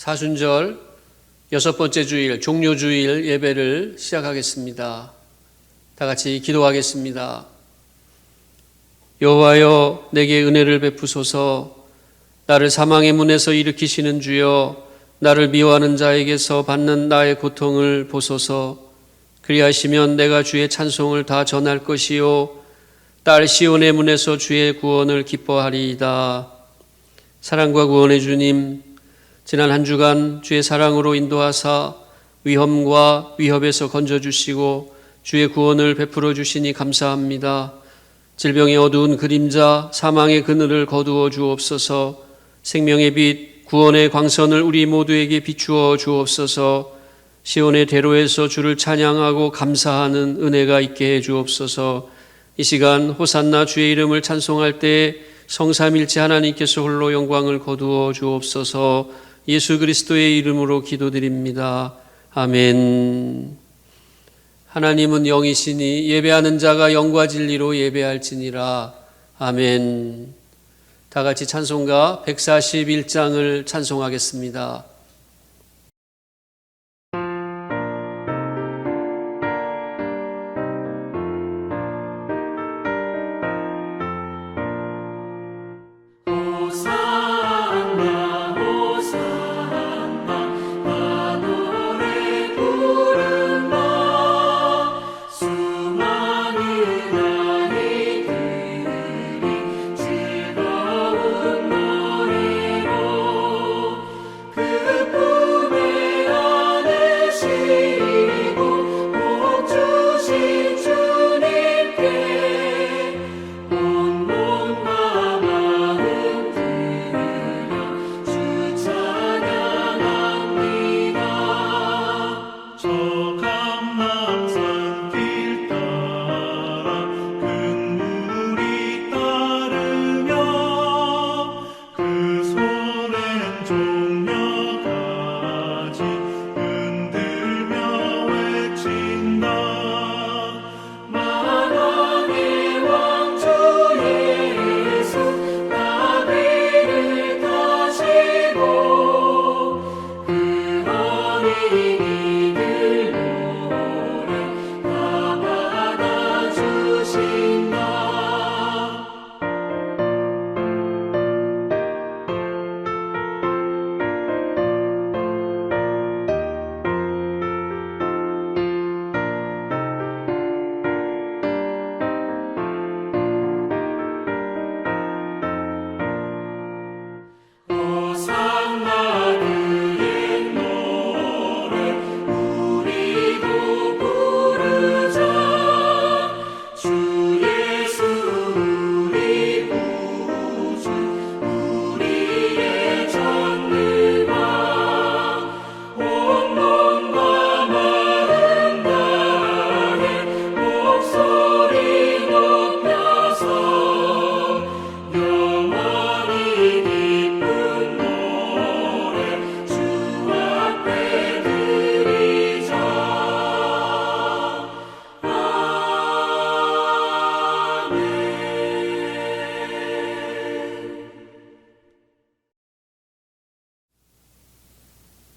사순절 6번째 주일 종료주일 예배를 시작하겠습니다. 다 같이 기도하겠습니다. 여호와여, 내게 은혜를 베푸소서. 나를 사망의 문에서 일으키시는 주여, 나를 미워하는 자에게서 받는 나의 고통을 보소서. 그리하시면 내가 주의 찬송을 다 전할 것이요, 딸 시온의 문에서 주의 구원을 기뻐하리이다. 사랑과 구원의 주님, 지난 한 주간 주의 사랑으로 인도하사 위험과 위협에서 건져주시고 주의 구원을 베풀어 주시니 감사합니다. 질병의 어두운 그림자, 사망의 그늘을 거두어 주옵소서. 생명의 빛, 구원의 광선을 우리 모두에게 비추어 주옵소서. 시온의 대로에서 주를 찬양하고 감사하는 은혜가 있게 해 주옵소서. 이 시간 호산나 주의 이름을 찬송할 때 성삼일체 하나님께서 홀로 영광을 거두어 주옵소서. 예수 그리스도의 이름으로 기도드립니다. 아멘. 하나님은 영이시니 예배하는 자가 영과 진리로 예배할지니라. 아멘. 다 같이 찬송가 141장을 찬송하겠습니다.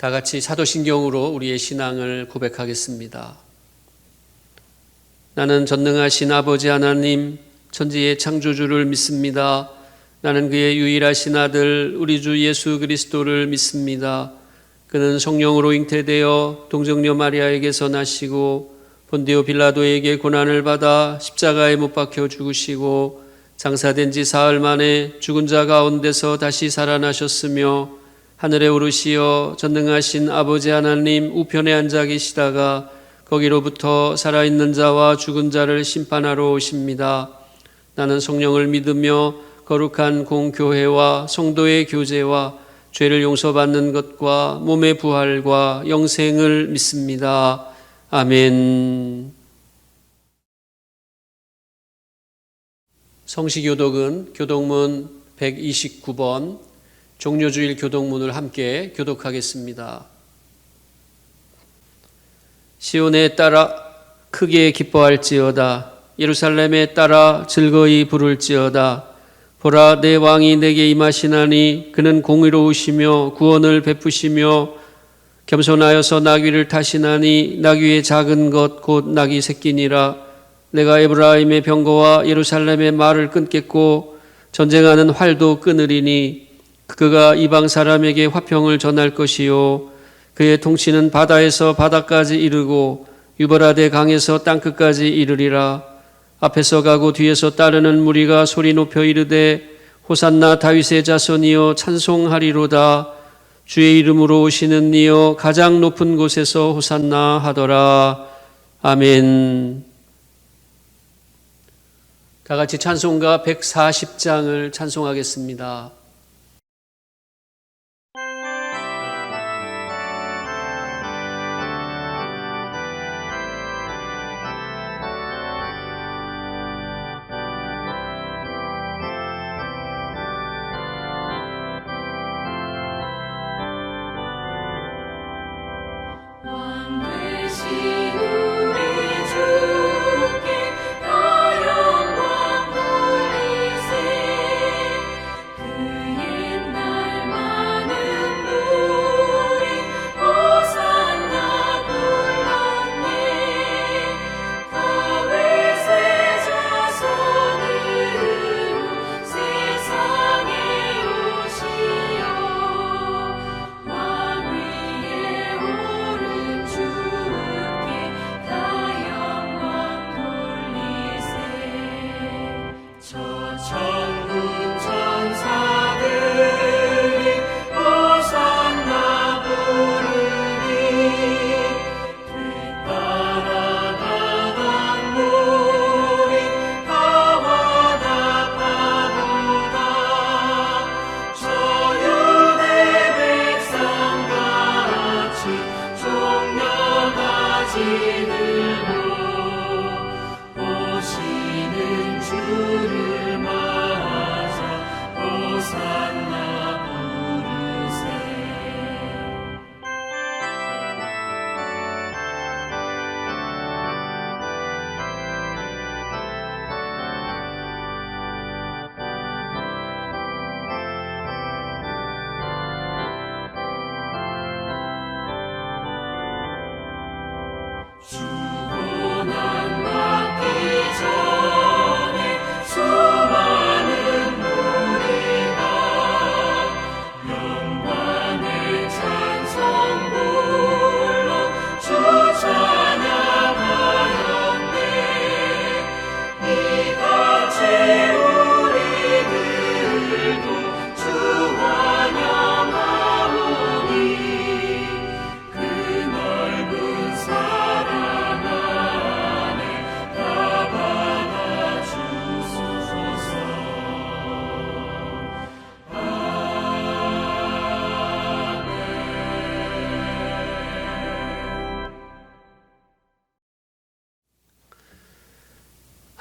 다 같이 사도신경으로 우리의 신앙을 고백하겠습니다. 나는 전능하신 아버지 하나님, 천지의 창조주를 믿습니다. 나는 그의 유일하신 아들 우리 주 예수 그리스도를 믿습니다. 그는 성령으로 잉태되어 동정녀 마리아에게서 나시고 본디오 빌라도에게 고난을 받아 십자가에 못 박혀 죽으시고 장사된 지 사흘 만에 죽은 자 가운데서 다시 살아나셨으며 하늘에 오르시어 전능하신 아버지 하나님 우편에 앉아 계시다가 거기로부터 살아있는 자와 죽은 자를 심판하러 오십니다. 나는 성령을 믿으며 거룩한 공교회와 성도의 교제와 죄를 용서받는 것과 몸의 부활과 영생을 믿습니다. 아멘. 성시교독은 교독문 129번 종료주일 교독문을 함께 교독하겠습니다. 시온에 따라 크게 기뻐할지어다. 예루살렘에 따라 즐거이 부를지어다. 보라, 내 왕이 내게 임하시나니 그는 공의로우시며 구원을 베푸시며 겸손하여서 나귀를 타시나니 나귀의 작은 것 곧 나귀 새끼니라. 내가 에브라임의 병거와 예루살렘의 말을 끊겠고 전쟁하는 활도 끊으리니 그가 이방 사람에게 화평을 전할 것이요 그의 통치는 바다에서 바다까지 이르고 유브라데 강에서 땅끝까지 이르리라. 앞에서 가고 뒤에서 따르는 무리가 소리 높여 이르되 호산나 다윗의 자손이여 찬송하리로다. 주의 이름으로 오시는 이여 가장 높은 곳에서 호산나 하더라. 아멘. 다 같이 찬송가 140장을 찬송하겠습니다.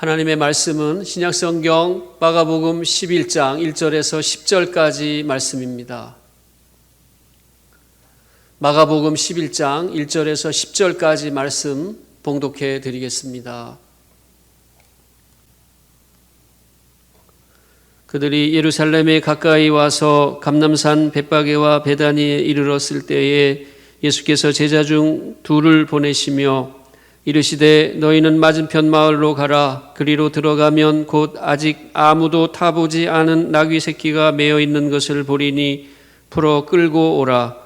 하나님의 말씀은 신약성경 마가복음 11장 1절에서 10절까지 말씀입니다. 마가복음 11장 1절에서 10절까지 말씀 봉독해 드리겠습니다. 그들이 예루살렘에 가까이 와서 감람산 벳바게와 베다니에 이르렀을 때에 예수께서 제자 중 둘을 보내시며 이르시되 너희는 맞은편 마을로 가라. 그리로 들어가면 곧 아직 아무도 타보지 않은 나귀 새끼가 매어 있는 것을 보리니 풀어 끌고 오라.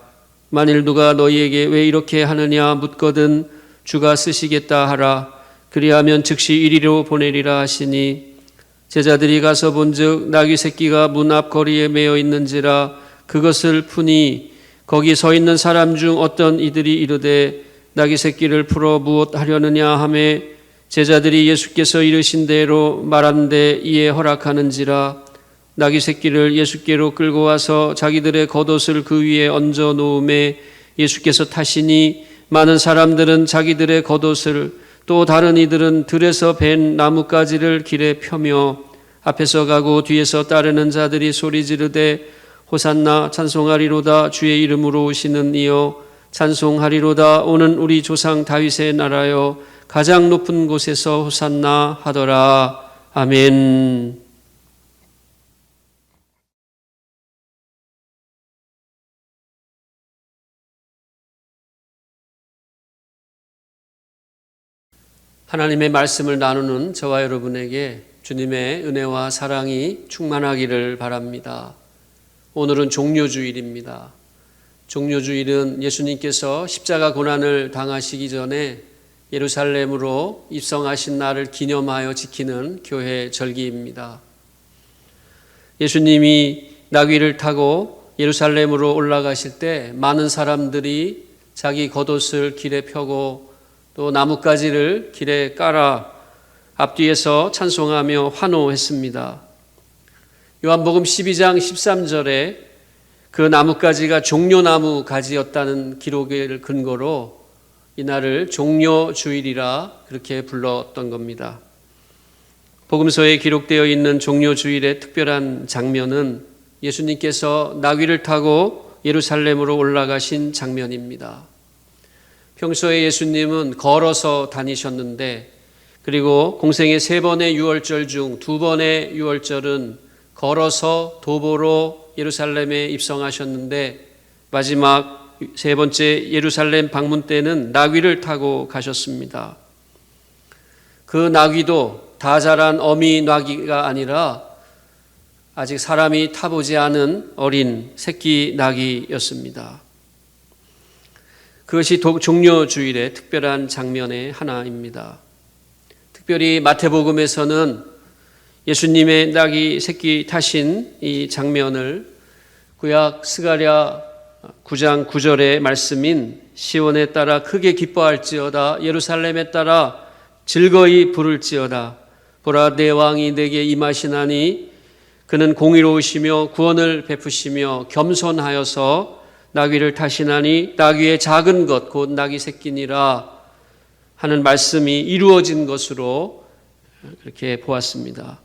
만일 누가 너희에게 왜 이렇게 하느냐 묻거든 주가 쓰시겠다 하라. 그리하면 즉시 이리로 보내리라 하시니 제자들이 가서 본즉 나귀 새끼가 문 앞 거리에 매어 있는지라. 그것을 푸니 거기 서 있는 사람 중 어떤 이들이 이르되 나귀 새끼를 풀어 무엇 하려느냐 하매 제자들이 예수께서 이르신 대로 말한데 이에 허락하는지라. 나귀 새끼를 예수께로 끌고 와서 자기들의 겉옷을 그 위에 얹어 놓음에 예수께서 타시니 많은 사람들은 자기들의 겉옷을 또 다른 이들은 들에서 벤 나뭇가지를 길에 펴며 앞에서 가고 뒤에서 따르는 자들이 소리 지르되 호산나 찬송하리로다. 주의 이름으로 오시는 이여 찬송하리로다. 오는 우리 조상 다윗의 나라여 가장 높은 곳에서 호산나 하더라. 아멘. 하나님의 말씀을 나누는 저와 여러분에게 주님의 은혜와 사랑이 충만하기를 바랍니다. 오늘은 종료주일입니다. 종료주일은 예수님께서 십자가 고난을 당하시기 전에 예루살렘으로 입성하신 날을 기념하여 지키는 교회 절기입니다. 예수님이 나귀를 타고 예루살렘으로 올라가실 때 많은 사람들이 자기 겉옷을 길에 펴고 또 나뭇가지를 길에 깔아 앞뒤에서 찬송하며 환호했습니다. 요한복음 12장 13절에 그 나뭇가지가 종려나무 가지였다는 기록을 근거로 이날을 종려주일이라 그렇게 불렀던 겁니다. 복음서에 기록되어 있는 종려주일의 특별한 장면은 예수님께서 나귀를 타고 예루살렘으로 올라가신 장면입니다. 평소에 예수님은 걸어서 다니셨는데 그리고 공생의 3번의 유월절 중 2번의 유월절은 걸어서 도보로 예루살렘에 입성하셨는데 마지막 3번째 예루살렘 방문 때는 나귀를 타고 가셨습니다. 그 나귀도 다 자란 어미 나귀가 아니라 아직 사람이 타보지 않은 어린 새끼 나귀였습니다. 그것이 종려주일의 특별한 장면의 하나입니다. 특별히 마태복음에서는 예수님의 나귀 새끼 타신 이 장면을 구약 스가랴 9장 9절의 말씀인 시온에 따라 크게 기뻐할지어다 예루살렘에 따라 즐거이 부를지어다 보라 내 왕이 내게 임하시나니 그는 공의로우시며 구원을 베푸시며 겸손하여서 나귀를 타시나니 나귀의 작은 것 곧 나귀 새끼니라 하는 말씀이 이루어진 것으로 그렇게 보았습니다.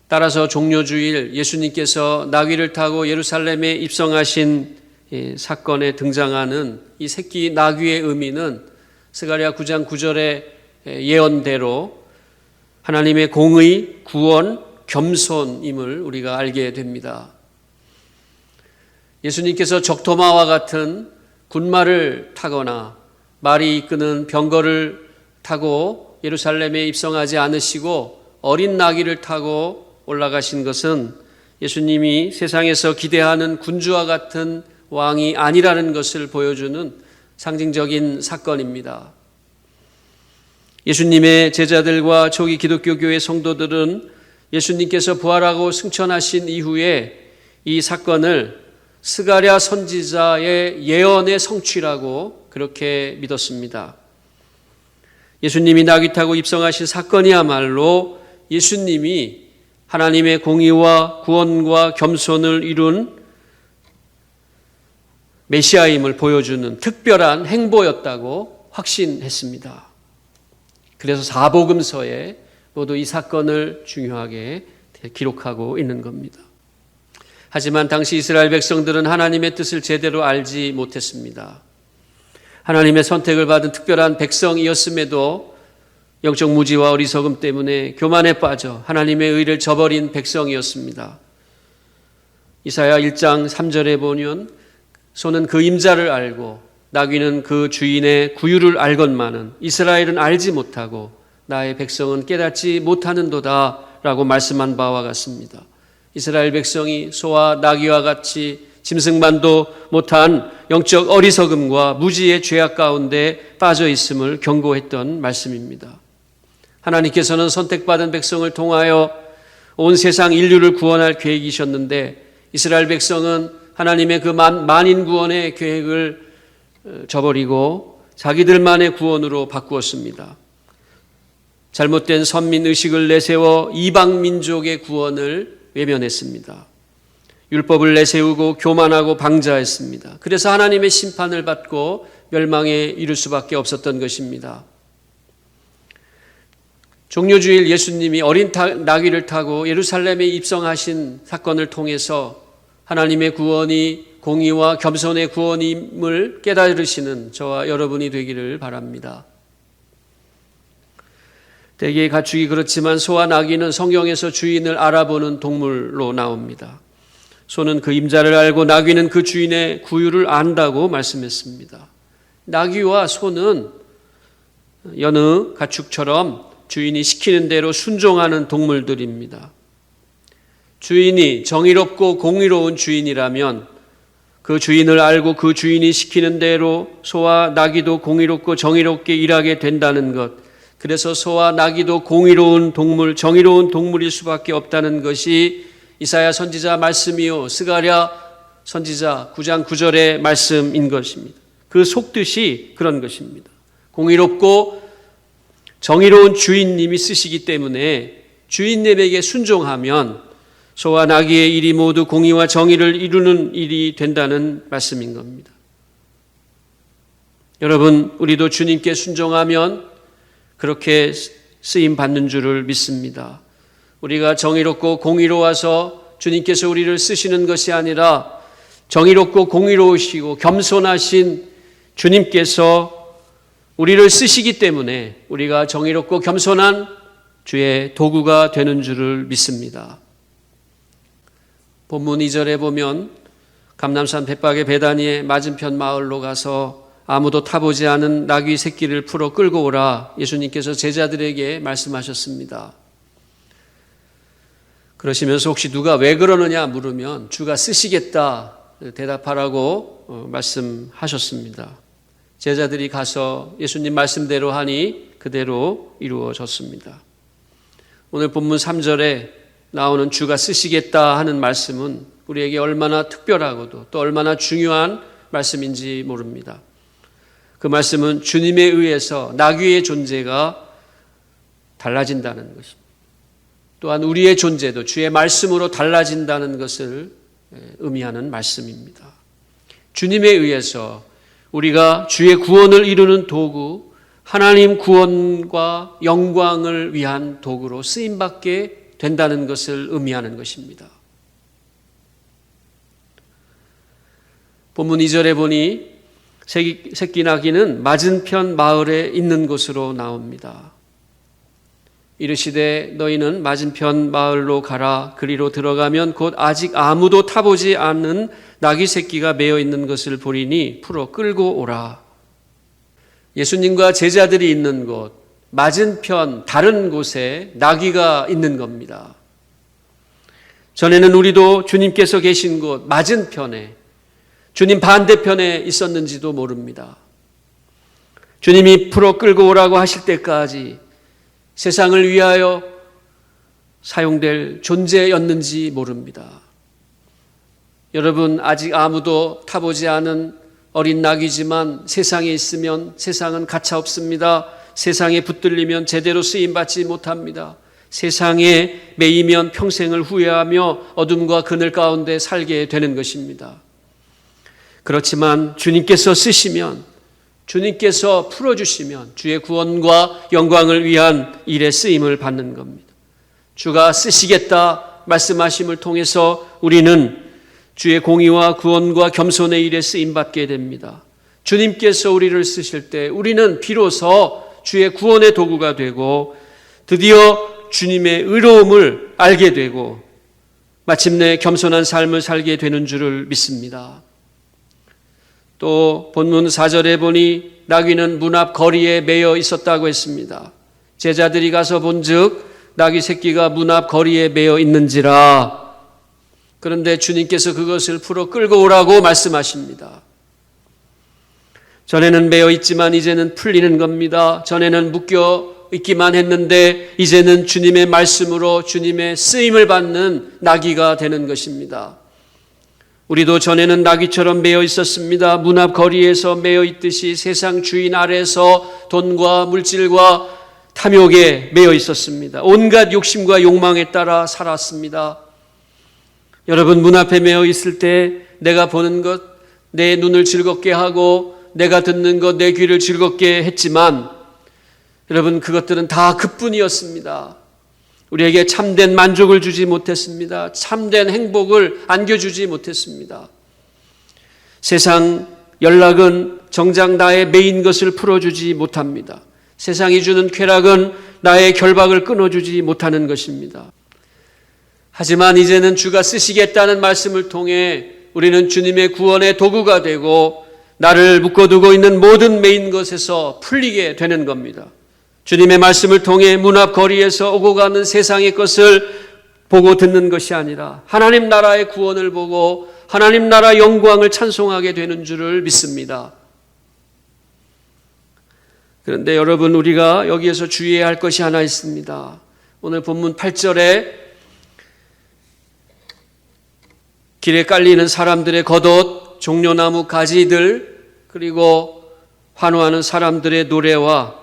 따라서 종려주일 예수님께서 나귀를 타고 예루살렘에 입성하신 사건에 등장하는 이 새끼 나귀의 의미는 스가랴 9장 9절의 예언대로 하나님의 공의, 구원, 겸손임을 우리가 알게 됩니다. 예수님께서 적토마와 같은 군마를 타거나 말이 이끄는 병거를 타고 예루살렘에 입성하지 않으시고 어린 나귀를 타고 올라가신 것은 예수님이 세상에서 기대하는 군주와 같은 왕이 아니라는 것을 보여주는 상징적인 사건입니다. 예수님의 제자들과 초기 기독교 교회 성도들은 예수님께서 부활하고 승천하신 이후에 이 사건을 스가랴 선지자의 예언의 성취라고 그렇게 믿었습니다. 예수님이 나귀 타고 입성하신 사건이야말로 예수님이 하나님의 공의와 구원과 겸손을 이룬 메시아임을 보여주는 특별한 행보였다고 확신했습니다. 그래서 사복음서에 모두 이 사건을 중요하게 기록하고 있는 겁니다. 하지만 당시 이스라엘 백성들은 하나님의 뜻을 제대로 알지 못했습니다. 하나님의 선택을 받은 특별한 백성이었음에도 영적 무지와 어리석음 때문에 교만에 빠져 하나님의 의를 저버린 백성이었습니다. 이사야 1장 3절에 보면 소는 그 임자를 알고 나귀는 그 주인의 구유를 알건만은 이스라엘은 알지 못하고 나의 백성은 깨닫지 못하는도다 라고 말씀한 바와 같습니다. 이스라엘 백성이 소와 나귀와 같이 짐승만도 못한 영적 어리석음과 무지의 죄악 가운데 빠져 있음을 경고했던 말씀입니다. 하나님께서는 선택받은 백성을 통하여 온 세상 인류를 구원할 계획이셨는데 이스라엘 백성은 하나님의 그 만인 구원의 계획을 저버리고 자기들만의 구원으로 바꾸었습니다. 잘못된 선민의식을 내세워 이방 민족의 구원을 외면했습니다. 율법을 내세우고 교만하고 방자했습니다. 그래서 하나님의 심판을 받고 멸망에 이를 수밖에 없었던 것입니다. 종료주일 예수님이 어린 나귀를 타고 예루살렘에 입성하신 사건을 통해서 하나님의 구원이 공의와 겸손의 구원임을 깨달으시는 저와 여러분이 되기를 바랍니다. 대개의 가축이 그렇지만 소와 나귀는 성경에서 주인을 알아보는 동물로 나옵니다. 소는 그 임자를 알고 나귀는 그 주인의 구유를 안다고 말씀했습니다. 나귀와 소는 여느 가축처럼 주인이 시키는 대로 순종하는 동물들입니다. 주인이 정의롭고 공의로운 주인이라면 그 주인을 알고 그 주인이 시키는 대로 소와 나귀도 공의롭고 정의롭게 일하게 된다는 것, 그래서 소와 나귀도 공의로운 동물, 정의로운 동물일 수밖에 없다는 것이 이사야 선지자 말씀이요 스가랴 선지자 9장 9절의 말씀인 것입니다. 그 속뜻이 그런 것입니다. 공의롭고 정의로운 주인님이 쓰시기 때문에 주인님에게 순종하면 소와 나귀의 일이 모두 공의와 정의를 이루는 일이 된다는 말씀인 겁니다. 여러분, 우리도 주님께 순종하면 그렇게 쓰임 받는 줄을 믿습니다. 우리가 정의롭고 공의로워서 주님께서 우리를 쓰시는 것이 아니라 정의롭고 공의로우시고 겸손하신 주님께서 우리를 쓰시기 때문에 우리가 정의롭고 겸손한 주의 도구가 되는 줄을 믿습니다. 본문 2절에 보면 감람산 벳박의 베다니의 맞은편 마을로 가서 아무도 타보지 않은 나귀 새끼를 풀어 끌고 오라 예수님께서 제자들에게 말씀하셨습니다. 그러시면서 혹시 누가 왜 그러느냐 물으면 주가 쓰시겠다 대답하라고 말씀하셨습니다. 제자들이 가서 예수님 말씀대로 하니 그대로 이루어졌습니다. 오늘 본문 3절에 나오는 주가 쓰시겠다 하는 말씀은 우리에게 얼마나 특별하고도 또 얼마나 중요한 말씀인지 모릅니다. 그 말씀은 주님에 의해서 나귀의 존재가 달라진다는 것입니다. 또한 우리의 존재도 주의 말씀으로 달라진다는 것을 의미하는 말씀입니다. 주님에 의해서 우리가 주의 구원을 이루는 도구, 하나님 구원과 영광을 위한 도구로 쓰임받게 된다는 것을 의미하는 것입니다. 본문 2절에 보니 새끼 나귀는 맞은편 마을에 있는 곳으로 나옵니다. 이르시되 너희는 맞은편 마을로 가라. 그리로 들어가면 곧 아직 아무도 타보지 않는 나귀 새끼가 매어 있는 것을 보리니 풀어 끌고 오라. 예수님과 제자들이 있는 곳 맞은편 다른 곳에 나귀가 있는 겁니다. 전에는 우리도 주님께서 계신 곳 맞은편에 주님 반대편에 있었는지도 모릅니다. 주님이 풀어 끌고 오라고 하실 때까지 세상을 위하여 사용될 존재였는지 모릅니다. 여러분, 아직 아무도 타보지 않은 어린 낙이지만 세상에 있으면 세상은 가차없습니다. 세상에 붙들리면 제대로 쓰임받지 못합니다. 세상에 매이면 평생을 후회하며 어둠과 그늘 가운데 살게 되는 것입니다. 그렇지만 주님께서 쓰시면, 주님께서 풀어주시면 주의 구원과 영광을 위한 일에 쓰임을 받는 겁니다. 주가 쓰시겠다 말씀하심을 통해서 우리는 주의 공의와 구원과 겸손의 일에 쓰임받게 됩니다. 주님께서 우리를 쓰실 때 우리는 비로소 주의 구원의 도구가 되고 드디어 주님의 의로움을 알게 되고 마침내 겸손한 삶을 살게 되는 줄을 믿습니다. 또 본문 4절에 보니 나귀는 문 앞 거리에 매여 있었다고 했습니다. 제자들이 가서 본즉 나귀 새끼가 문 앞 거리에 매여 있는지라. 그런데 주님께서 그것을 풀어 끌고 오라고 말씀하십니다. 전에는 매여 있지만 이제는 풀리는 겁니다. 전에는 묶여 있기만 했는데 이제는 주님의 말씀으로 주님의 쓰임을 받는 나귀가 되는 것입니다. 우리도 전에는 나귀처럼 매여 있었습니다. 문 앞 거리에서 매여 있듯이 세상 주인 아래서 돈과 물질과 탐욕에 매여 있었습니다. 온갖 욕심과 욕망에 따라 살았습니다. 여러분, 문 앞에 매여 있을 때 내가 보는 것, 내 눈을 즐겁게 하고 내가 듣는 것, 내 귀를 즐겁게 했지만 여러분, 그것들은 다 그뿐이었습니다. 우리에게 참된 만족을 주지 못했습니다. 참된 행복을 안겨주지 못했습니다. 세상 연락은 정작 나의 매인 것을 풀어주지 못합니다. 세상이 주는 쾌락은 나의 결박을 끊어주지 못하는 것입니다. 하지만 이제는 주가 쓰시겠다는 말씀을 통해 우리는 주님의 구원의 도구가 되고 나를 묶어두고 있는 모든 매인 것에서 풀리게 되는 겁니다. 주님의 말씀을 통해 문 앞 거리에서 오고 가는 세상의 것을 보고 듣는 것이 아니라 하나님 나라의 구원을 보고 하나님 나라 영광을 찬송하게 되는 줄을 믿습니다. 그런데 여러분, 우리가 여기에서 주의해야 할 것이 하나 있습니다. 오늘 본문 8절에 길에 깔리는 사람들의 겉옷, 종려나무 가지들, 그리고 환호하는 사람들의 노래와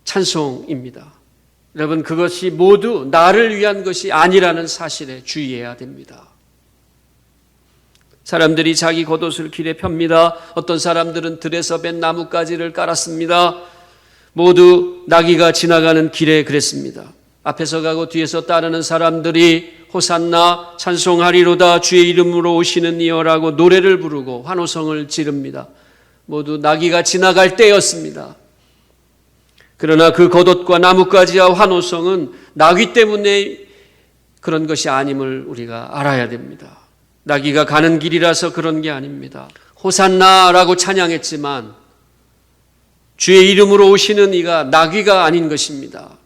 찬송입니다. 여러분, 그것이 모두 나를 위한 것이 아니라는 사실에 주의해야 됩니다. 사람들이 자기 겉옷을 길에 펴니다. 어떤 사람들은 들에서 벤 나뭇가지를 깔았습니다. 모두 나귀가 지나가는 길에 그랬습니다. 앞에서 가고 뒤에서 따르는 사람들이 호산나 찬송하리로다 주의 이름으로 오시는 이여라고 노래를 부르고 환호성을 지릅니다. 모두 나귀가 지나갈 때였습니다. 그러나 그 겉옷과 나뭇가지와 환호성은 나귀 때문에 그런 것이 아님을 우리가 알아야 됩니다. 나귀가 가는 길이라서 그런 게 아닙니다. 호산나라고 찬양했지만 주의 이름으로 오시는 이가 나귀가 아닌 것입니다.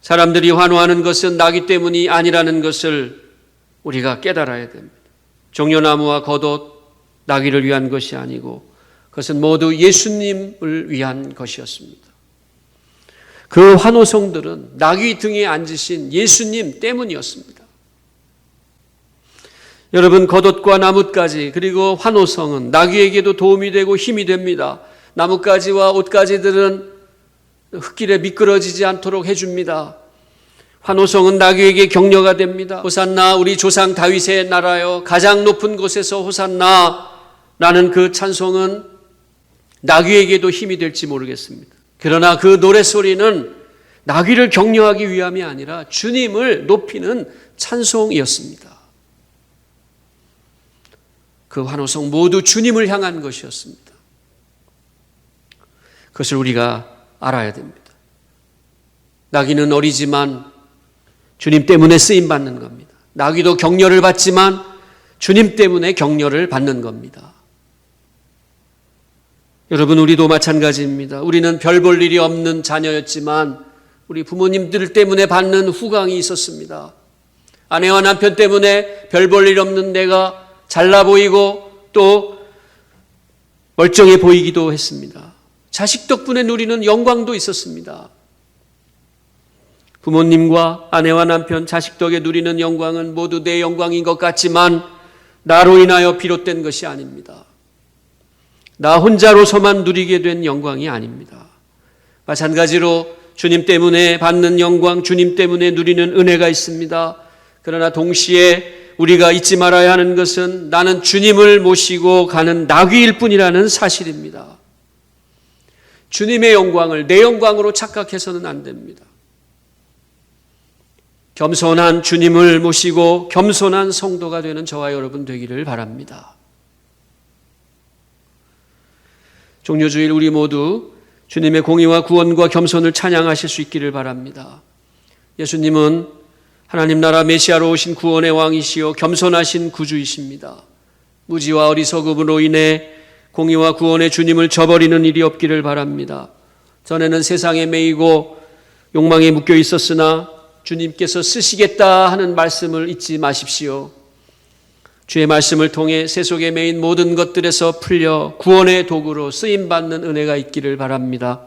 사람들이 환호하는 것은 나귀 때문이 아니라는 것을 우리가 깨달아야 됩니다. 종려나무와 겉옷, 나귀를 위한 것이 아니고 그것은 모두 예수님을 위한 것이었습니다. 그 환호성들은 나귀 등에 앉으신 예수님 때문이었습니다. 여러분, 겉옷과 나뭇가지 그리고 환호성은 나귀에게도 도움이 되고 힘이 됩니다. 나뭇가지와 옷가지들은 흙길에 미끄러지지 않도록 해줍니다. 환호성은 나귀에게 격려가 됩니다. 호산나 우리 조상 다윗의 나라여 가장 높은 곳에서 호산나라는 그 찬송은 나귀에게도 힘이 될지 모르겠습니다. 그러나 그 노래소리는 나귀를 격려하기 위함이 아니라 주님을 높이는 찬송이었습니다. 그 환호성 모두 주님을 향한 것이었습니다. 그것을 우리가 알아야 됩니다. 나귀는 어리지만 주님 때문에 쓰임받는 겁니다. 나귀도 격려를 받지만 주님 때문에 격려를 받는 겁니다. 여러분, 우리도 마찬가지입니다. 우리는 별 볼 일이 없는 자녀였지만 우리 부모님들 때문에 받는 후광이 있었습니다. 아내와 남편 때문에 별 볼 일 없는 내가 잘나 보이고 또 멀쩡해 보이기도 했습니다. 자식 덕분에 누리는 영광도 있었습니다. 부모님과 아내와 남편, 자식 덕에 누리는 영광은 모두 내 영광인 것 같지만 나로 인하여 비롯된 것이 아닙니다. 나 혼자로서만 누리게 된 영광이 아닙니다. 마찬가지로 주님 때문에 받는 영광, 주님 때문에 누리는 은혜가 있습니다. 그러나 동시에 우리가 잊지 말아야 하는 것은 나는 주님을 모시고 가는 나귀일 뿐이라는 사실입니다. 주님의 영광을 내 영광으로 착각해서는 안 됩니다. 겸손한 주님을 모시고 겸손한 성도가 되는 저와 여러분 되기를 바랍니다. 종료주일 우리 모두 주님의 공의와 구원과 겸손을 찬양하실 수 있기를 바랍니다. 예수님은 하나님 나라 메시아로 오신 구원의 왕이시요 겸손하신 구주이십니다. 무지와 어리석음으로 인해 공의와 구원의 주님을 저버리는 일이 없기를 바랍니다. 전에는 세상에 매이고 욕망에 묶여 있었으나 주님께서 쓰시겠다 하는 말씀을 잊지 마십시오. 주의 말씀을 통해 세속에 매인 모든 것들에서 풀려 구원의 도구로 쓰임받는 은혜가 있기를 바랍니다.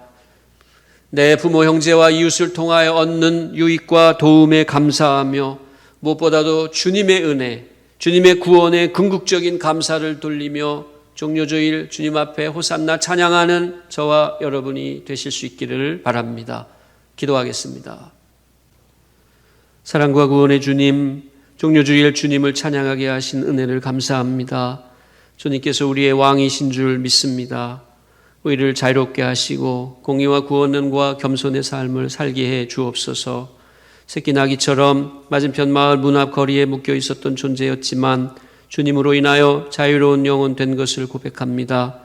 내 부모 형제와 이웃을 통하여 얻는 유익과 도움에 감사하며 무엇보다도 주님의 은혜, 주님의 구원에 궁극적인 감사를 돌리며 종료주일 주님 앞에 호산나 찬양하는 저와 여러분이 되실 수 있기를 바랍니다. 기도하겠습니다. 사랑과 구원의 주님, 종료주일 주님을 찬양하게 하신 은혜를 감사합니다. 주님께서 우리의 왕이신 줄 믿습니다. 우리를 자유롭게 하시고 공의와 구원과 겸손의 삶을 살게 해 주옵소서. 새끼 나귀처럼 맞은편 마을 문 앞 거리에 묶여 있었던 존재였지만 주님으로 인하여 자유로운 영혼 된 것을 고백합니다.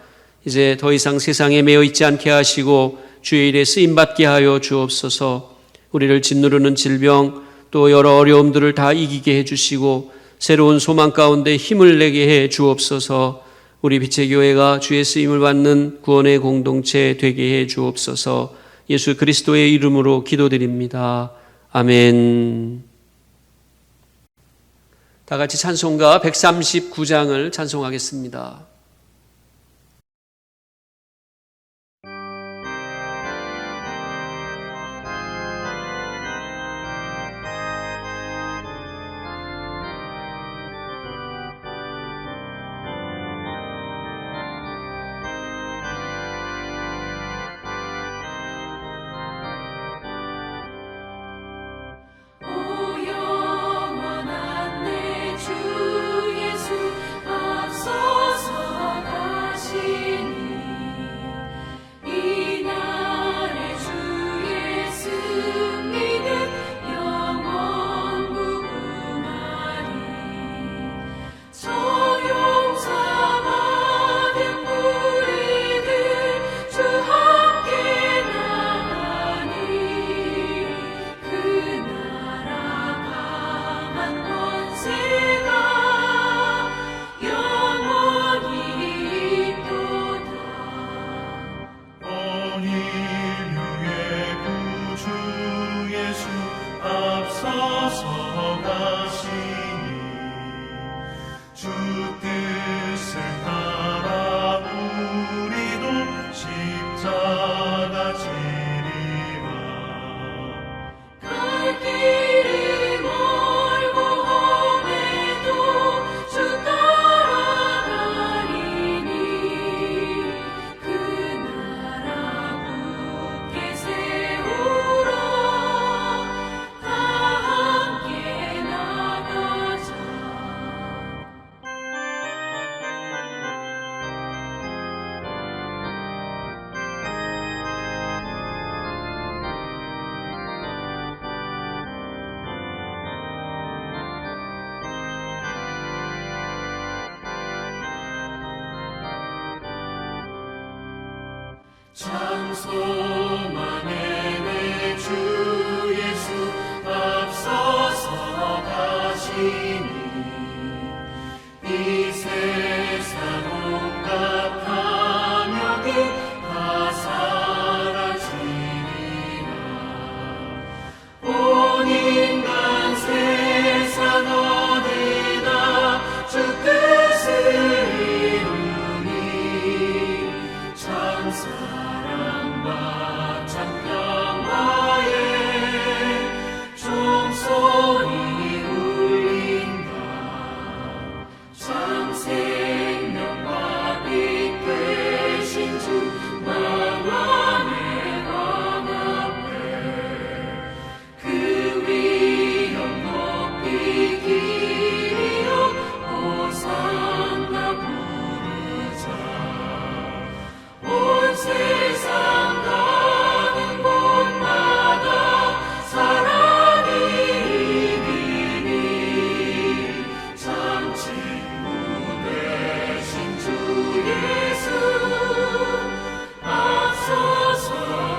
이제 더 이상 세상에 매여 있지 않게 하시고 주의 일에 쓰임받게 하여 주옵소서. 우리를 짓누르는 질병 또 여러 어려움들을 다 이기게 해주시고 새로운 소망 가운데 힘을 내게 해 주옵소서. 우리 빛의 교회가 주의 쓰임을 받는 구원의 공동체 되게 해 주옵소서. 예수 그리스도의 이름으로 기도드립니다. 아멘. 다 같이 찬송가 139장을 찬송하겠습니다. 찬송하네 내 주 예수 앞서서 가시니 이 세상 온갖 탐욕이 다 사라지리라. 온 인간 세상 어디나 주 뜻을 이루니 참사 참평화에 종소리 울린다. 참 생명과 빛 되신 주 만왕의 왕 앞에 그 위엄 높이 기리어 호산나 부르자. 온 세상 가는 곳마다 사랑이 이기니 참 친구 되신 주 예수 앞서서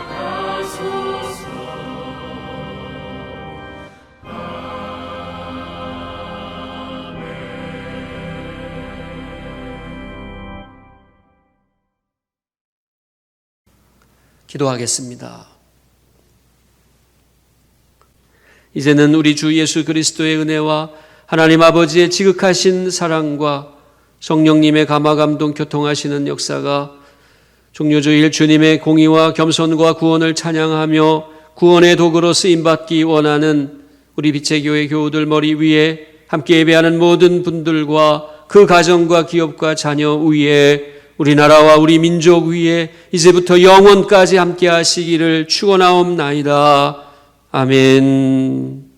가소서. 기도하겠습니다. 이제는 우리 주 예수 그리스도의 은혜와 하나님 아버지의 지극하신 사랑과 성령님의 감화감동 교통하시는 역사가 종료주일 주님의 공의와 겸손과 구원을 찬양하며 구원의 도구로 쓰임받기 원하는 우리 빛의 교회 교우들 머리 위에 함께 예배하는 모든 분들과 그 가정과 기업과 자녀 위에 우리나라와 우리 민족 위에 이제부터 영원까지 함께 하시기를 축원하옵나이다. 아멘.